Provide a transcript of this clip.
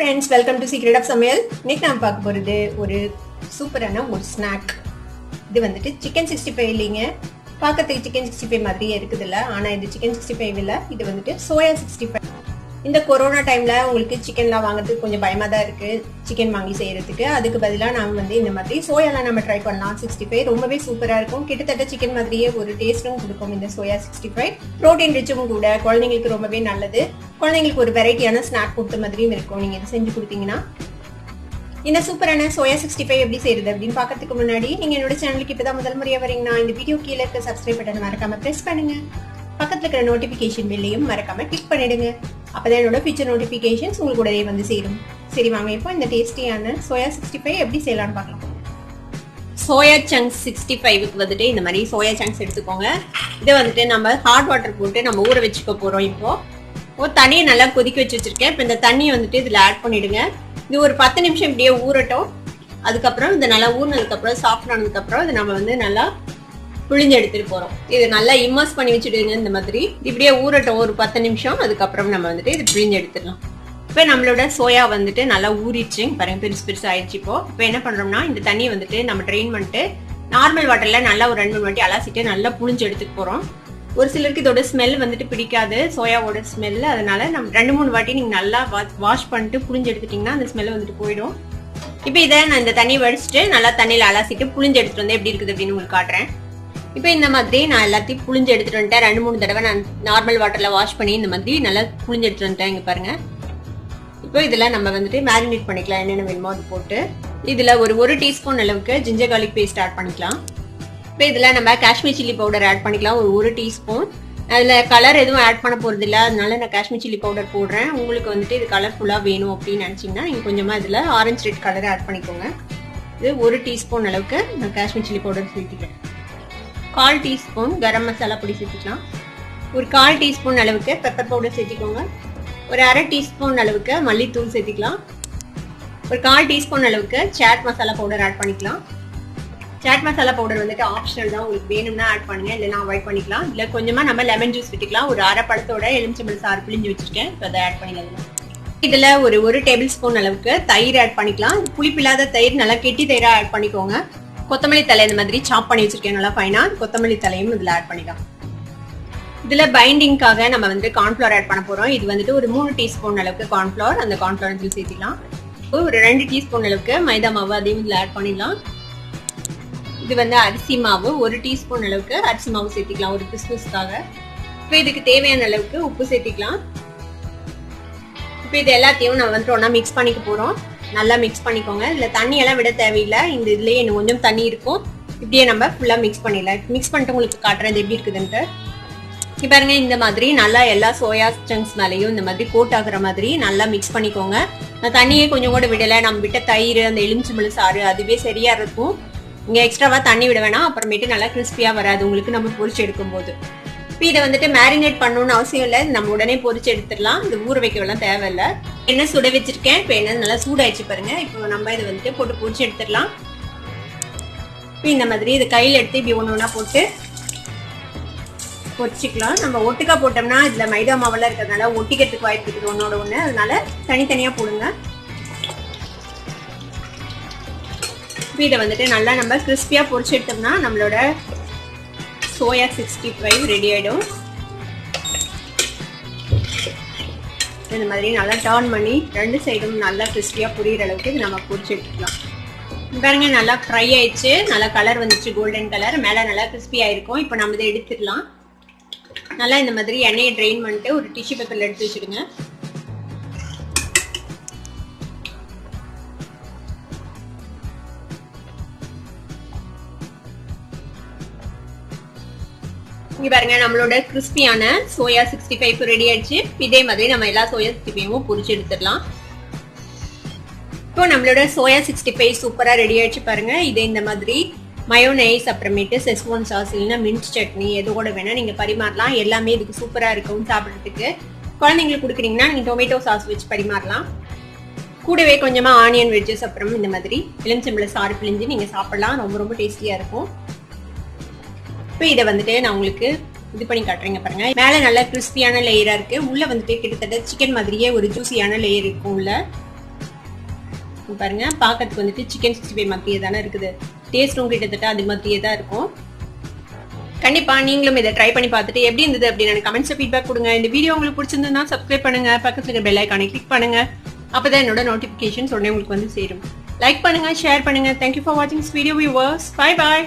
friends, welcome to Secret of Samayal. இன்னைக்கு நான் பார்க்க போறது ஒரு சூப்பரான ஒரு ஸ்நாக். இது வந்துட்டு சிக்கன் 65 இல்லைங்க. பார்க்கறதுக்கு சிக்கன் 65 மாதிரியே இருக்குதுல்ல, ஆனா இது சிக்கன் 65 இல்ல, இது வந்துட்டு சோயா 65. இந்த கொரோனா டைம்ல உங்களுக்கு சிக்கன்லாம் வாங்குறதுக்கு கொஞ்சம் பயமா தான் இருக்கு, சிக்கன் வாங்கி செய்யறதுக்கு. அதுக்கு பதிலாக நாம வந்து இந்த மாதிரி சோயாலாம் நம்ம ட்ரை பண்ணலாம். 65 ரொம்பவே சூப்பரா இருக்கும். கிட்டத்தட்ட சிக்கன் மாதிரியே ஒரு டேஸ்டும் கொடுக்கும் இந்த சோயா 65. ப்ரோட்டீன் ரிச்சும் கூட, குழந்தைங்களுக்கு ரொம்பவே நல்லது. குழந்தைங்களுக்கு ஒரு வெரைட்டியான ஸ்நாக் கொடுத்த மாதிரியும் இருக்கும் நீங்க இதை செஞ்சு கொடுத்தீங்கன்னா. இந்த சூப்பரான சோயா 65 எப்படி செய்யறது அப்படின்னு பாக்கிறதுக்கு முன்னாடி நீங்க என்னோட சேனலுக்கு இப்பதான் முதல் முறையா வரீங்கன்னா இந்த வீடியோ கீழே இருக்க சப்ஸ்கிரைப் பட்டன் மறக்காம பிரஸ் பண்ணுங்க. பக்கத்துல இருக்கிற நோட்டிபிகேஷன் பெல்லையும் மறக்காம கிளிக் பண்ணிடுங்க. அப்பதான் என்னோட ஃபியூச்சர் நோட்டிபிகேஷன்ஸ் உங்களுக்கு உடனே வந்து சேரும். சரி வாங்க இப்போ இந்த டேஸ்டியான சோயா 65 எப்படி செய்யலாம்னு பார்க்கலாம். சோயா சங்க்ஸ் 65க்கு வந்துட்டு இந்த மாதிரி சோயா சங்க்ஸ் எடுத்துக்கோங்க. இதை வந்துட்டு நம்ம ஹாட் வாட்டர் போட்டு நம்ம ஊற வச்சுக்க போறோம். இப்போ தண்ணியை நல்லா கொதிக்க வச்சு வச்சிருக்கேன். இப்போ இந்த தண்ணியை வந்துட்டு இதுல ஆட் பண்ணிடுங்க. இது ஒரு 10 நிமிஷம் இப்படியே ஊறட்டும். அதுக்கப்புறம் இது நல்லா ஊறினதுக்கு அப்புறம் சாஃப்ட் ஆனதுக்கு அப்புறம் இது நம்ம வந்து நல்லா புழிஞ்சு எடுத்துட்டு போறோம். இது நல்லா இம்மர்ஸ் பண்ணி வச்சுடுங்க. இந்த மாதிரி இப்படியே ஊறட்டும் ஒரு 10 நிமிஷம். அதுக்கப்புறம் நம்ம வந்துட்டு இது புழிஞ்சு எடுத்துடலாம். இப்போ நம்மளோட சோயா வந்துட்டு நல்லா ஊறிடுச்சு பாருங்க, பெருசு பெருசு ஆயிடுச்சு. இப்போ என்ன பண்றோம்னா இந்த தண்ணியை வந்துட்டு நம்ம ட்ரெயின் பண்ணிட்டு நார்மல் வாட்டர்ல நல்லா ஒரு 2-3 வாட்டி அலாசிட்டு நல்லா புழிஞ்சு எடுத்துட்டு போறோம். ஒரு சிலருக்கு இதோட ஸ்மெல் வந்துட்டு பிடிக்காது, சோயாவோட ஸ்மெல். அதனால நம்ம 2-3 வாட்டி நீங்க நல்லா வாஷ் பண்ணிட்டு புழிஞ்சு எடுத்துட்டீங்கன்னா அந்த ஸ்மெல் வந்துட்டு போயிடும். இப்போ இதை நான் இந்த தண்ணியை வடிச்சிட்டு நல்லா தண்ணியில அலாசிட்டு புழிஞ்சு எடுத்துட்டு வந்து எப்படி இருக்குது அப்படின்னு உங்களுக்கு காட்டுறேன். இப்போ இந்த மாதிரி நான் எல்லாத்தையும் புழிஞ்சு எடுத்துட்டு வந்துட்டேன். 2-3 தடவை நான் நார்மல் வாட்டர்ல வாஷ் பண்ணி இந்த மாதிரி நல்லா புழிஞ்சு எடுத்துட்டு வந்துட்டேன். இங்க பாருங்க. இப்போ இதுல நம்ம வந்துட்டு மேரினேட் பண்ணிக்கலாம். என்னென்ன வேணுமோ அது போட்டு இதுல ஒரு டீஸ்பூன் அளவுக்கு ஜிஞ்சர் கார்லிக் பேஸ்ட் ஆட் பண்ணிக்கலாம். இப்போ இதுல நம்ம காஷ்மீர் சில்லி பவுடர் ஆட் பண்ணிக்கலாம், ஒரு டீஸ்பூன். அதுல கலர் எதுவும் ஆட் பண்ண போறது இல்லை, அதனால நான் காஷ்மீர் சில்லி பவுடர் போடுறேன். உங்களுக்கு வந்துட்டு இது கலர்ஃபுல்லா வேணும் அப்படின்னு நினைச்சீங்கன்னா நீங்க கொஞ்சமா இதுல ஆரஞ்சு ரெட் கலர் ஆட் பண்ணிக்கோங்க. இது 1 டீஸ்பூன் அளவுக்கு நான் காஷ்மீர் சில்லி பவுடர் சேர்த்துக்கிறேன். 1/4 டீஸ்பூன் கரம் மசாலா பொடி சேர்த்துக்கலாம். ஒரு 1/4 டீஸ்பூன் அளவுக்கு பெப்பர் பவுடர் சேர்த்துக்கோங்க. ஒரு 1/2 டீஸ்பூன் அளவுக்கு மல்லித்தூள் சேர்த்துக்கலாம். ஒரு 1/4 டீஸ்பூன் அளவுக்கு சாட் மசாலா பவுடர் ஆட் பண்ணிக்கலாம். சாட் மசாலா பவுடர் வந்துட்டு ஆப்ஷனல் தான், உங்களுக்கு வேணும்னா ஆட் பண்ணுங்க, இல்லைன்னா அவாய்ட் பண்ணிக்கலாம். இல்லை கொஞ்சமா நம்ம லெமன் ஜூஸ் விட்டுக்கலாம். ஒரு 1/2 பழத்தோட எலுமிச்சம்பழம் சாறு பிழிஞ்சு வச்சிருக்கேன். இப்போ அதை ஆட் பண்ணிக்கலாம். இதுல ஒரு டேபிள் ஸ்பூன் அளவுக்கு தயிர் ஆட் பண்ணிக்கலாம். புளிப்பில்லாத தயிர், நல்லா கெட்டி தயிரா ஆட் பண்ணிக்கோங்க. கொத்தமல்லி தலை இந்த மாதிரி சாப் பண்ணி வச்சிருக்கேன் நல்லா ஃபைனா. கொத்தமல்லி தலையும் இதுல ஆட் பண்ணிக்கலாம். இதுல பைண்டிங்காக நம்ம வந்து கார்ன்ஃபிளவர் ஆட் பண்ண போறோம். இது வந்துட்டு ஒரு 3 டீஸ்பூன் அளவுக்கு கார்ன்ஃபிளவர், அந்த கார்ன்ஃபிளவர் இதுல சேர்த்துக்கலாம். ஒரு 2 டீஸ்பூன் அளவுக்கு மைதா மாவு, அதையும் இதுல ஆட் பண்ணிடலாம். இது வந்து அரிசி மாவு, 1 டீஸ்பூன் அளவுக்கு அரிசி மாவு சேர்த்துக்கலாம் ஒரு கிறிஸ்மஸ்க்காக. இப்போ இதுக்கு தேவையான அளவுக்கு உப்பு சேர்த்துக்கலாம். இப்போ இது எல்லாத்தையும் நம்ம வந்து ஒன்னா மிக்ஸ் பண்ணிக்க போறோம். நல்லா மிக்ஸ் பண்ணிக்கோங்க. இதுல தண்ணி எல்லாம் விட தேவையில்லை, இந்த இதுலயே இன்னும் கொஞ்சம் தண்ணி இருக்கும். இப்படியே நம்ம ஃபுல்லா மிக்ஸ் பண்ணிடலாம். மிக்ஸ் பண்ணிட்டு உங்களுக்கு காட்டுறேன் எப்படி இருக்குதுன்ட்டு. இப்ப பாருங்க, இந்த மாதிரி நல்லா எல்லா சோயா சங்க்ஸ் மேலேயும் இந்த மாதிரி கோட் ஆகுற மாதிரி நல்லா மிக்ஸ் பண்ணிக்கோங்க. நான் தண்ணியே கொஞ்சம் கூட விடலை, நம்ம விட்ட தயிர், அந்த எலுமிச்சம்பழம் சாறு அதுவே சரியா இருக்கும். இங்க எக்ஸ்ட்ராவா தண்ணி விட வேணாம், அப்புறமேட்டு நல்லா கிறிஸ்பியா வராது உங்களுக்கு நம்ம பொரிச்சு எடுக்கும் போது. இப்போ இதை வந்துட்டு மேரினேட் பண்ணணும்னு அவசியம் இல்லை, நம்ம உடனே பொரிச்சு எடுத்துடலாம். இது ஊற வைக்கலாம் தேவையில்லை. எண்ணெய் சுட வச்சிருக்கேன். இப்போ எண்ணெய் நல்லா சூடாயிடுச்சு பாருங்க. இப்போ நம்ம இதை வந்துட்டு போட்டு பொரிச்சு எடுத்துடலாம். இப்போ இந்த மாதிரி இதை கையில் எடுத்து இப்படி ஒன்று ஒன்றா போட்டு பொரிச்சிக்கலாம். நம்ம ஒட்டுக்கா போட்டோம்னா இதுல மைதா மாவெல்லாம் இருக்கிறதுனால ஒட்டிக்கிறதுக்கு வாய்ப்பு இருக்குது ஒன்னோட ஒன்று, அதனால தனித்தனியா போடுங்க. இப்போ இதை வந்துட்டு நல்லா நம்ம கிறிஸ்பியா பொரிச்சு எடுத்தோம்னா நம்மளோட சோயா 65 ரெடி ஆயிடும். இந்த மாதிரி நல்லா டர்ன் பண்ணி 2 சைடும் நல்லா கிறிஸ்பியா புரியுற அளவுக்கு இது நம்ம பொரிச்சு எடுத்துக்கலாம். பாருங்க, நல்லா ஃப்ரை ஆயிடுச்சு, நல்லா கலர் வந்துச்சு, கோல்டன் கலர், மேல நல்லா கிறிஸ்பி ஆயிருக்கும். இப்போ நம்ம இதை எடுத்துடலாம். நல்லா இந்த மாதிரி எண்ணெயை ட்ரெயின் பண்ணிட்டு ஒரு டிஷ்யூ பேப்பர்ல எடுத்து வச்சிடுங்க. இங்க பாருங்க, நம்மளோட கிறிஸ்பியான சோயா 65 ரெடி ஆயிடுச்சு. இதே மாதிரி நம்ம எல்லா சோயா 65 பொரிச்சு எடுத்துடலாம். இப்போ நம்மளோட சோயா 65 சூப்பரா ரெடி ஆயிடுச்சு பாருங்க. இதே இந்த மாதிரி மயோனைஸ், அப்புறமேட்டு செஸ்வான் சாஸ், இல்லைன்னா மின்ட் சட்னி எது கூட வேணா நீங்க பரிமாறலாம். எல்லாமே இதுக்கு சூப்பரா இருக்கும் சாப்பிட்றதுக்கு. குழந்தைங்களுக்கு கொடுக்குறீங்கன்னா நீங்க டொமேட்டோ சாஸ் வச்சு பரிமாறலாம். கூடவே கொஞ்சமா ஆனியன் வெஜ்ஜஸ், அப்புறம் இந்த மாதிரி எலுமிச்சம்பழம் சாறு பிழிஞ்சு நீங்க சாப்பிடலாம். ரொம்ப ரொம்ப டேஸ்டியா இருக்கும். இப்போ இதை வந்துட்டு நான் உங்களுக்கு இது பண்ணி காட்டுறீங்க பாருங்க. மேல நல்லா கிறிஸ்பியான லேயரா இருக்கு, உள்ள வந்துட்டு கிட்டத்தட்ட சிக்கன் மாதிரியே ஒரு ஜூசியான லேயர் இருக்கும் உள்ள. பாருங்க பார்க்கறதுக்கு வந்துட்டு சிக்கன் 65 மாதிரியே தானே இருக்குது. டேஸ்ட்டும் கிட்டத்தட்ட அது மாதிரியே தான் இருக்கும். கண்டிப்பா நீங்களும் இதை ட்ரை பண்ணி பார்த்துட்டு எப்படி இருந்தது அப்படின்னு கமெண்ட்ஸ்ல ஃபீட்பேக் கொடுங்க. இந்த வீடியோ உங்களுக்கு பிடிச்சிருந்ததுன்னா சப்ஸ்கிரைப் பண்ணுங்க, பக்கத்துல இருக்க பெல் ஐகானை கிளிக் பண்ணுங்க. அப்பதான் என்னோட நோட்டிபிகேஷன்ஸ் உடனே உங்களுக்கு வந்து சேரும். லைக் பண்ணுங்க, ஷேர் பண்ணுங்க. தேங்க்யூ ஃபார் வாட்சிங் this video viewers. Bye bye.